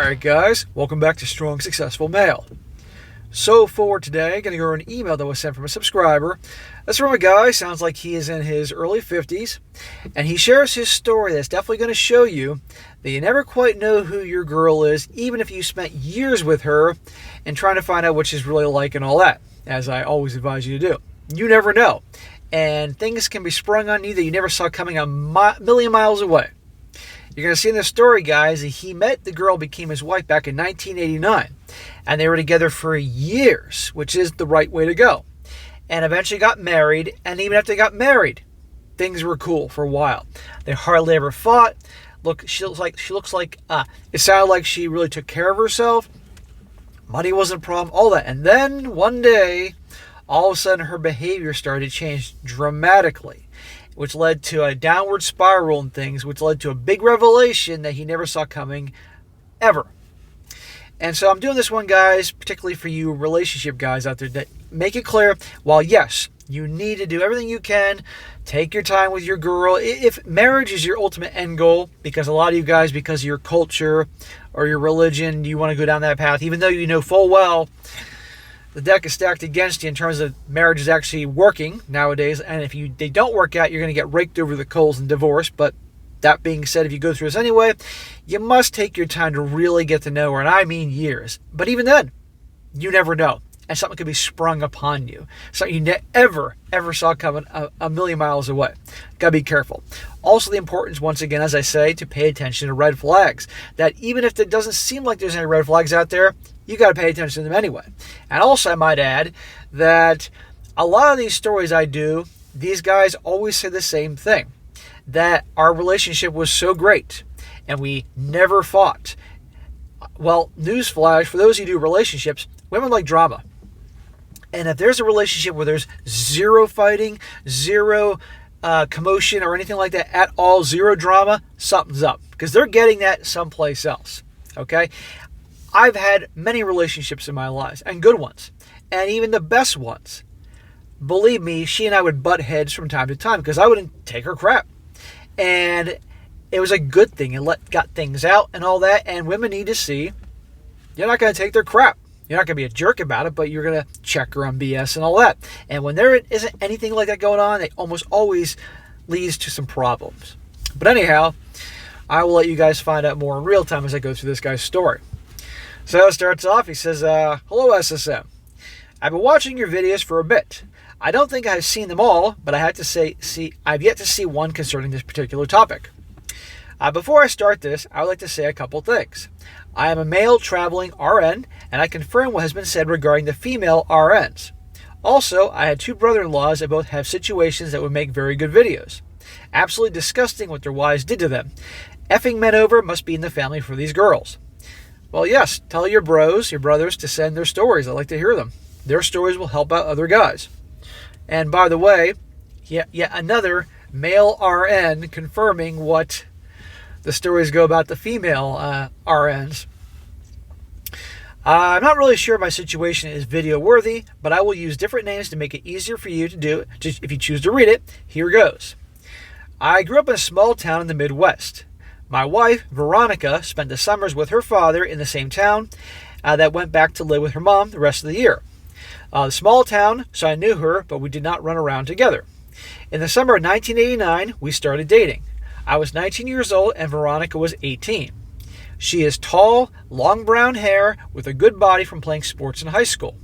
Alright guys, welcome back to Strong Successful Male. So for today, going to go over an email that was sent from a subscriber. That's from a guy, sounds like he is in his early 50s, and he shares his story that's definitely going to show you that you never quite know who your girl is, even if you spent years with her and trying to find out what she's really like and all that, as I always advise you to do. You never know, and things can be sprung on you that you never saw coming a million miles away. You're going to see in the story, guys, that he met the girl, became his wife back in 1989. And they were together for years, which is the right way to go. And eventually got married. And even after they got married, things were cool for a while. They hardly ever fought. She looks like it sounded like she really took care of herself. Money wasn't a problem, all that. And then one day, all of a sudden her behavior started to change dramatically, which led to a downward spiral in things, which led to a big revelation that he never saw coming, ever. And so I'm doing this one, guys, particularly for you relationship guys out there, that make it clear, while yes, you need to do everything you can, take your time with your girl. If marriage is your ultimate end goal, because a lot of you guys, because of your culture or your religion, you want to go down that path, even though you know full well the deck is stacked against you in terms of marriage is actually working nowadays, and if they don't work out, you're going to get raked over the coals and divorced. But that being said, if you go through this anyway, you must take your time to really get to know her, and I mean years. But even then, you never know, and something could be sprung upon you, something you ever saw coming a million miles away. Gotta be careful. Also, the importance, once again, as I say, to pay attention to red flags. That even if it doesn't seem like there's any red flags out there, you got to pay attention to them anyway. And also, I might add that a lot of these stories I do, these guys always say the same thing, that our relationship was so great and we never fought. Well, newsflash, for those of you who do relationships, women like drama. And if there's a relationship where there's zero fighting, zero commotion or anything like that at all, zero drama, something's up, because they're getting that someplace else. Okay? I've had many relationships in my life, and good ones, and even the best ones. Believe me, she and I would butt heads from time to time because I wouldn't take her crap. And it was a good thing. It got things out and all that, and women need to see you're not going to take their crap. You're not going to be a jerk about it, but you're going to check her on BS and all that. And when there isn't anything like that going on, it almost always leads to some problems. But anyhow, I will let you guys find out more in real time as I go through this guy's story. So it starts off, he says, hello SSM. I've been watching your videos for a bit. I don't think I've seen them all, but I have to say, I've yet to see one concerning this particular topic. Before I start this, I would like to say a couple things. I am a male traveling RN, and I confirm what has been said regarding the female RNs. Also, I had two brother-in-laws that both have situations that would make very good videos. Absolutely disgusting what their wives did to them. Effing men over must be in the family for these girls. Well, yes, tell your brothers to send their stories. I'd like to hear them. Their stories will help out other guys. And by the way, yet another male RN confirming what the stories go about the female RNs. I'm not really sure my situation is video worthy, but I will use different names to make it easier for you to do. Just if you choose to read it, here goes. I grew up in a small town in the Midwest. My wife, Veronica, spent the summers with her father in the same town that went back to live with her mom the rest of the year. The small town, so I knew her, but we did not run around together. In the summer of 1989, we started dating. I was 19 years old and Veronica was 18. She is tall, long brown hair, with a good body from playing sports in high school.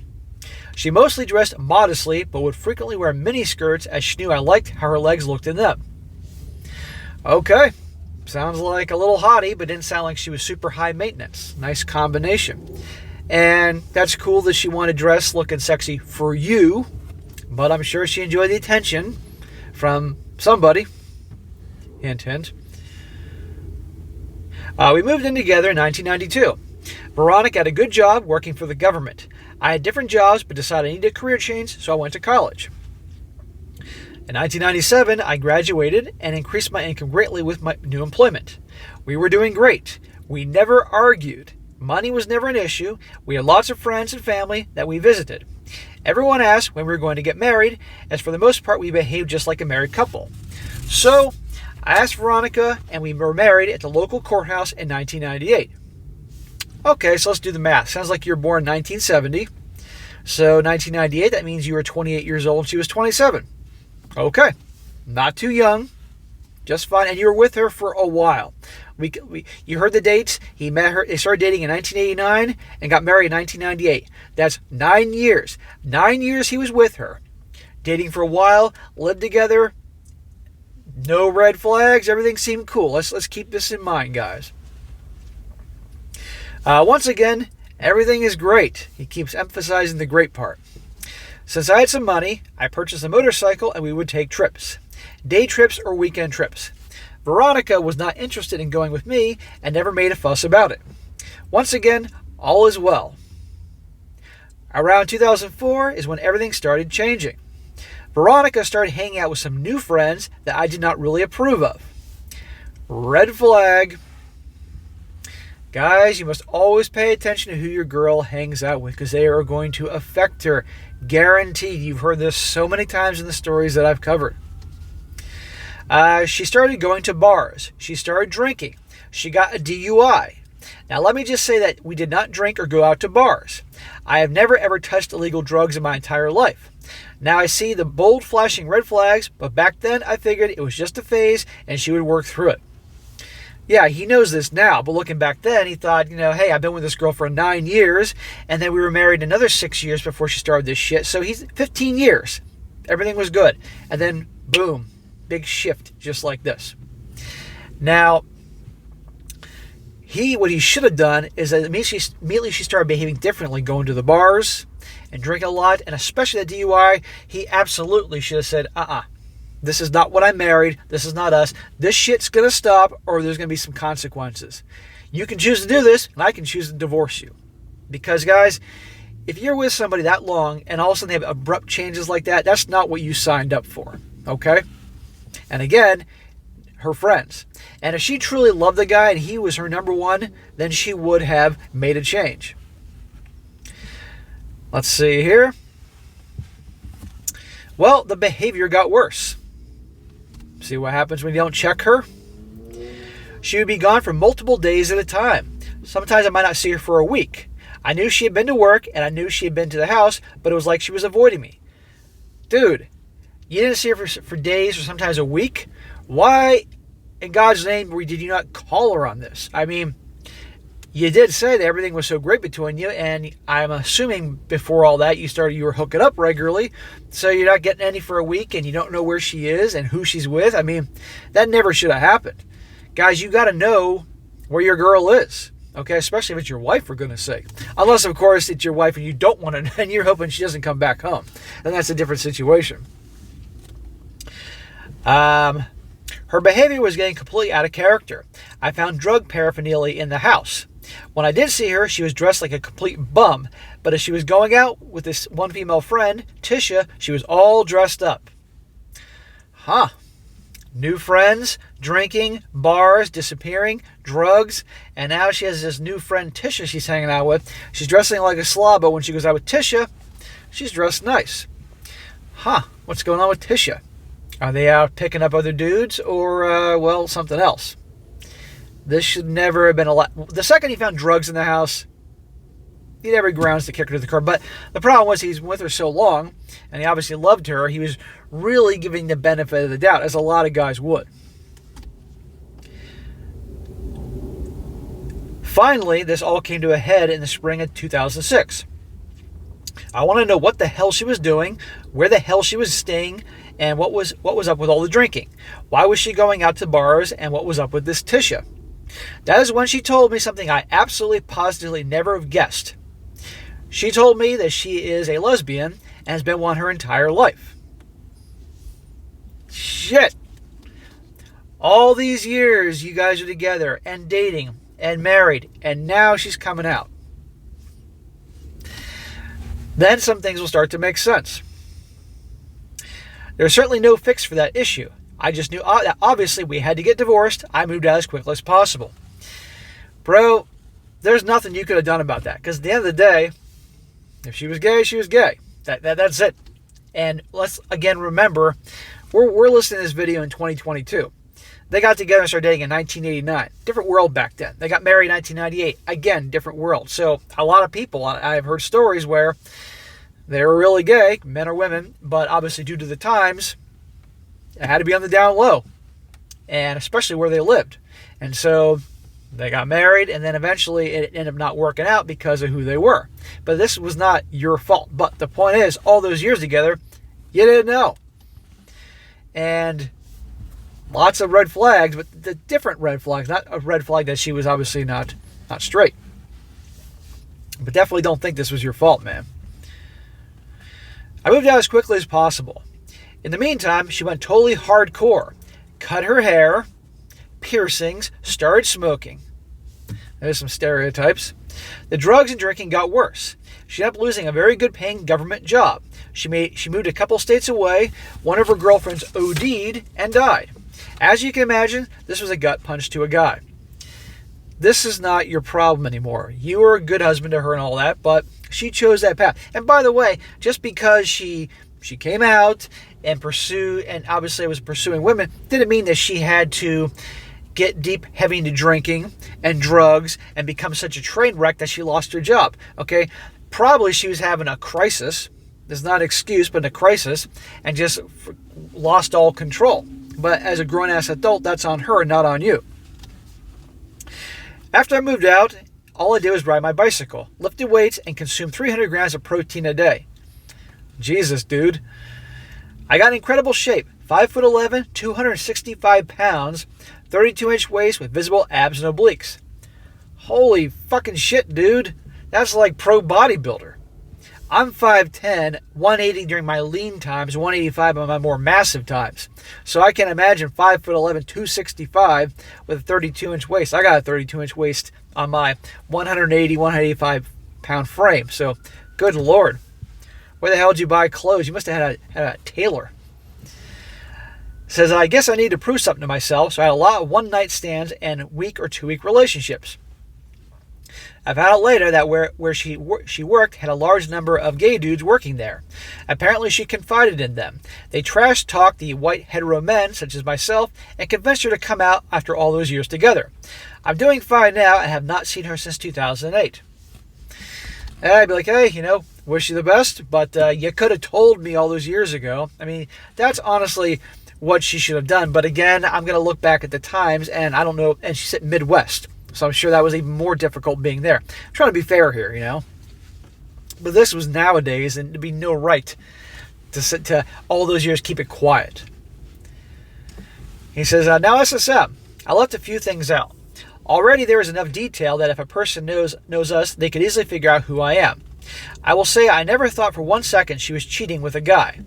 She mostly dressed modestly, but would frequently wear mini skirts as she knew I liked how her legs looked in them. Okay. Sounds like a little hottie, but didn't sound like she was super high maintenance. Nice combination. And that's cool that she wanted to dress looking sexy for you, but I'm sure she enjoyed the attention from somebody. Hint, hint. We moved in together in 1992. Veronica had a good job working for the government. I had different jobs, but decided I needed a career change, so I went to college. In 1997, I graduated and increased my income greatly with my new employment. We were doing great. We never argued. Money was never an issue. We had lots of friends and family that we visited. Everyone asked when we were going to get married, as for the most part we behaved just like a married couple. So, I asked Veronica and we were married at the local courthouse in 1998. Okay, so let's do the math. Sounds like you're born in 1970. So 1998, that means you were 28 years old and she was 27. Okay, not too young, just fine. And you were with her for a while. You heard the dates. He met her. They started dating in 1989 and got married in 1998. That's 9 years. 9 years he was with her, dating for a while, lived together. No red flags. Everything seemed cool. Let's keep this in mind, guys. Once again, everything is great. He keeps emphasizing the great part. Since I had some money, I purchased a motorcycle and we would take trips. Day trips or weekend trips. Veronica was not interested in going with me and never made a fuss about it. Once again, all is well. Around 2004 is when everything started changing. Veronica started hanging out with some new friends that I did not really approve of. Red flag. Guys, you must always pay attention to who your girl hangs out with because they are going to affect her. Guaranteed. You've heard this so many times in the stories that I've covered. She started going to bars. She started drinking. She got a DUI. Now, let me just say that we did not drink or go out to bars. I have never ever touched illegal drugs in my entire life. Now, I see the bold flashing red flags, but back then I figured it was just a phase and she would work through it. Yeah, he knows this now, but looking back then, he thought, hey, I've been with this girl for 9 years, and then we were married another 6 years before she started this shit, so he's 15 years. Everything was good. And then, boom. Big shift, just like this. Now, what he should have done is that immediately she started behaving differently, going to the bars and drinking a lot, and especially the DUI. He absolutely should have said, this is not what I married. This is not us. This shit's going to stop, or there's going to be some consequences. You can choose to do this, and I can choose to divorce you. Because, guys, if you're with somebody that long, and all of a sudden they have abrupt changes like that, that's not what you signed up for, okay? And again, her friends. And if she truly loved the guy and he was her number one, then she would have made a change. Let's see here. Well, the behavior got worse. See what happens when you don't check her? She would be gone for multiple days at a time. Sometimes I might not see her for a week. I knew she had been to work and I knew she had been to the house, but it was like she was avoiding me. Dude, you didn't see her for days or sometimes a week? Why, in God's name, did you not call her on this? I mean, you did say that everything was so great between you, and I'm assuming before all that you were hooking up regularly, so you're not getting any for a week and you don't know where she is and who she's with. I mean, that never should have happened. Guys, you got to know where your girl is, okay? Especially if it's your wife, for goodness sake. Unless, of course, it's your wife and you don't want to, and you're hoping she doesn't come back home. Then that's a different situation. Her behavior was getting completely out of character. I found drug paraphernalia in the house. When I did see her, she was dressed like a complete bum. But as she was going out with this one female friend, Tisha, she was all dressed up. New friends, drinking, bars, disappearing, drugs, and now she has this new friend Tisha she's hanging out with. She's dressing like a slob, but when she goes out with Tisha, she's dressed nice. What's going on with Tisha? Are they out picking up other dudes or, something else? This should never have been allowed. The second he found drugs in the house, he had every grounds to kick her to the curb. But the problem was he's with her so long, and he obviously loved her, he was really giving the benefit of the doubt, as a lot of guys would. Finally, this all came to a head in the spring of 2006. I want to know what the hell she was doing, where the hell she was staying, and what was up with all the drinking. Why was she going out to bars, and what was up with this Tisha? That is when she told me something I absolutely positively never have guessed. She told me that she is a lesbian and has been one her entire life. Shit. All these years you guys are together and dating and married, and now she's coming out. Then some things will start to make sense. There's certainly no fix for that issue. I just knew that obviously we had to get divorced. I moved out as quickly as possible. Bro, there's nothing you could have done about that. Because at the end of the day, if she was gay, she was gay. That's it. And let's, again, remember, we're listening to this video in 2022. They got together and started dating in 1989. Different world back then. They got married in 1998. Again, different world. So a lot of people, I've heard stories where they were really gay, men or women, but obviously due to the times, it had to be on the down low, and especially where they lived. And so they got married, and then eventually it ended up not working out because of who they were. But this was not your fault. But the point is, all those years together, you didn't know. And lots of red flags, but the different red flags. Not a red flag that she was obviously not straight. But definitely don't think this was your fault, man. I moved out as quickly as possible. In the meantime, she went totally hardcore. Cut her hair, piercings, started smoking. There's some stereotypes. The drugs and drinking got worse. She ended up losing a very good paying government job. She moved a couple states away. One of her girlfriends OD'd and died. As you can imagine, this was a gut punch to a guy. This is not your problem anymore. You were a good husband to her and all that, but she chose that path. And by the way, just because she came out and pursued, and obviously was pursuing women, didn't mean that she had to get deep, heavy into drinking and drugs and become such a train wreck that she lost her job. Okay? Probably she was having a crisis. There's not an excuse, but a crisis, and just lost all control. But as a grown-ass adult, that's on her, not on you. After I moved out, all I did was ride my bicycle, lifted weights, and consumed 300 grams of protein a day. Jesus, dude. I got in incredible shape. 5'11", 265 pounds, 32-inch waist with visible abs and obliques. Holy fucking shit, dude. That's like pro bodybuilder. I'm 5'10", 180 during my lean times, 185 on my more massive times. So I can imagine 5'11", 265 with a 32-inch waist. I got a 32-inch waist on my 180, 185 pound frame. So, good Lord. Where the hell did you buy clothes? You must have had a tailor. Says, I guess I need to prove something to myself, so I had a lot of one-night stands and week or 2-week relationships. I found out later that where she worked had a large number of gay dudes working there. Apparently she confided in them. They trash-talked the white hetero men, such as myself, and convinced her to come out after all those years together. I'm doing fine now and have not seen her since 2008. And I'd be like, hey, wish you the best, but you could have told me all those years ago. I mean, that's honestly what she should have done. But again, I'm going to look back at the times, and I don't know, and she's at Midwest. So I'm sure that was even more difficult being there. I'm trying to be fair here, But this was nowadays, and it'd be no right to all those years keep it quiet. He says, now SSM, I left a few things out. Already there is enough detail that if a person knows us, they could easily figure out who I am. I will say I never thought for 1 second she was cheating with a guy.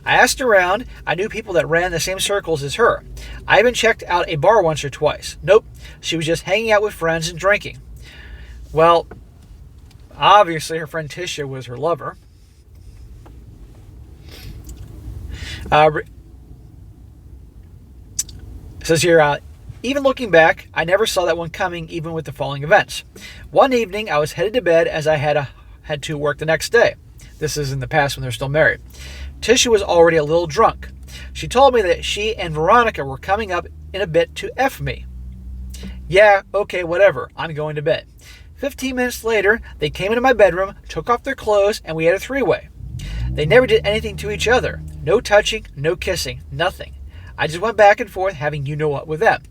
I asked around. I knew people that ran the same circles as her. I even checked out a bar once or twice. Nope, she was just hanging out with friends and drinking. Well, obviously her friend Tisha was her lover. It says here, even looking back, I never saw that one coming, even with the following events. One evening, I was headed to bed as I had to work the next day. This is in the past when they're still married. Tisha was already a little drunk. She told me that she and Veronica were coming up in a bit to F me. Yeah, okay, whatever. I'm going to bed. 15 minutes later, they came into my bedroom, took off their clothes, and we had a three-way. They never did anything to each other. No touching, no kissing, nothing. I just went back and forth having you-know-what with them.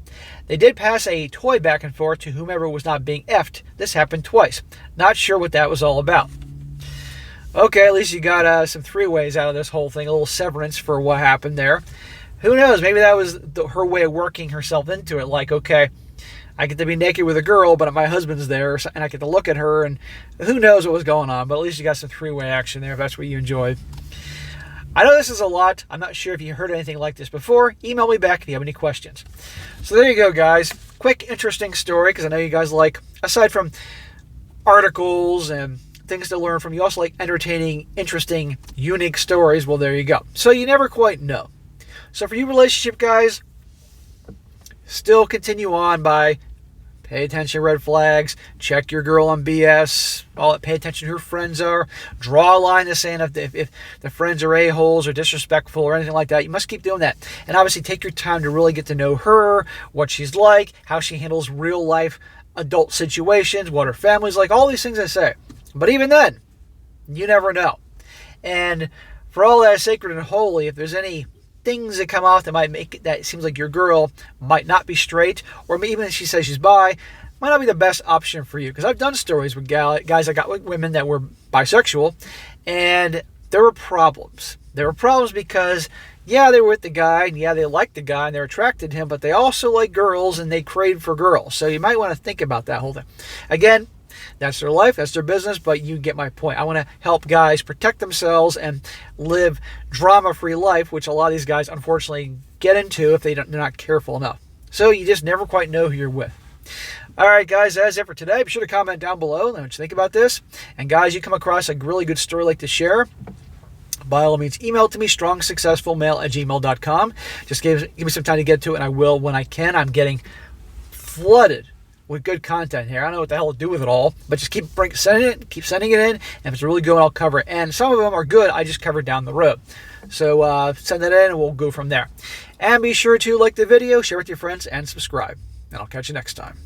They did pass a toy back and forth to whomever was not being effed. This happened twice. Not sure what that was all about. Okay, at least you got some three-ways out of this whole thing. A little severance for what happened there. Who knows? Maybe that was her way of working herself into it. Like, okay, I get to be naked with a girl, but my husband's there, and I get to look at her, and who knows what was going on. But at least you got some three-way action there if that's what you enjoyed. I know this is a lot. I'm not sure if you heard anything like this before. Email me back if you have any questions. So there you go, guys. Quick, interesting story, because I know you guys like, aside from articles and things to learn from, you also like entertaining, interesting, unique stories. Well, there you go. So you never quite know. So for you relationship guys, still continue on by Pay attention to red flags. Check your girl on BS. All that. Pay attention to who her friends are. Draw a line in the sand if the friends are a-holes or disrespectful or anything like that. You must keep doing that. And obviously take your time to really get to know her, what she's like, how she handles real life adult situations, what her family's like, all these things I say. But even then, you never know. And for all that is sacred and holy, if there's any things that come off that might make it that it seems like your girl might not be straight, or even if she says she's bi, might not be the best option for you. Because I've done stories with guys that got with women that were bisexual, and there were problems. There were problems because, yeah, they were with the guy, and yeah, they liked the guy, and they're attracted to him, but they also like girls, and they crave for girls. So you might want to think about that whole thing. Again, that's their life, that's their business, but you get my point. I want to help guys protect themselves and live drama-free life, which a lot of these guys unfortunately get into if they're not careful enough. So you just never quite know who you're with. All right, guys, that's it for today. Be sure to comment down below what you think about this. And guys, you come across a really good story like to share, by all means, email to me, strongsuccessfulmale@gmail.com. Just give me some time to get to it, and I will when I can. I'm getting flooded with good content here. I don't know what the hell to do with it all, but just keep sending it in, and if it's really good, I'll cover it. And some of them are good, I just cover down the road. So send that in, and we'll go from there. And be sure to like the video, share with your friends, and subscribe. And I'll catch you next time.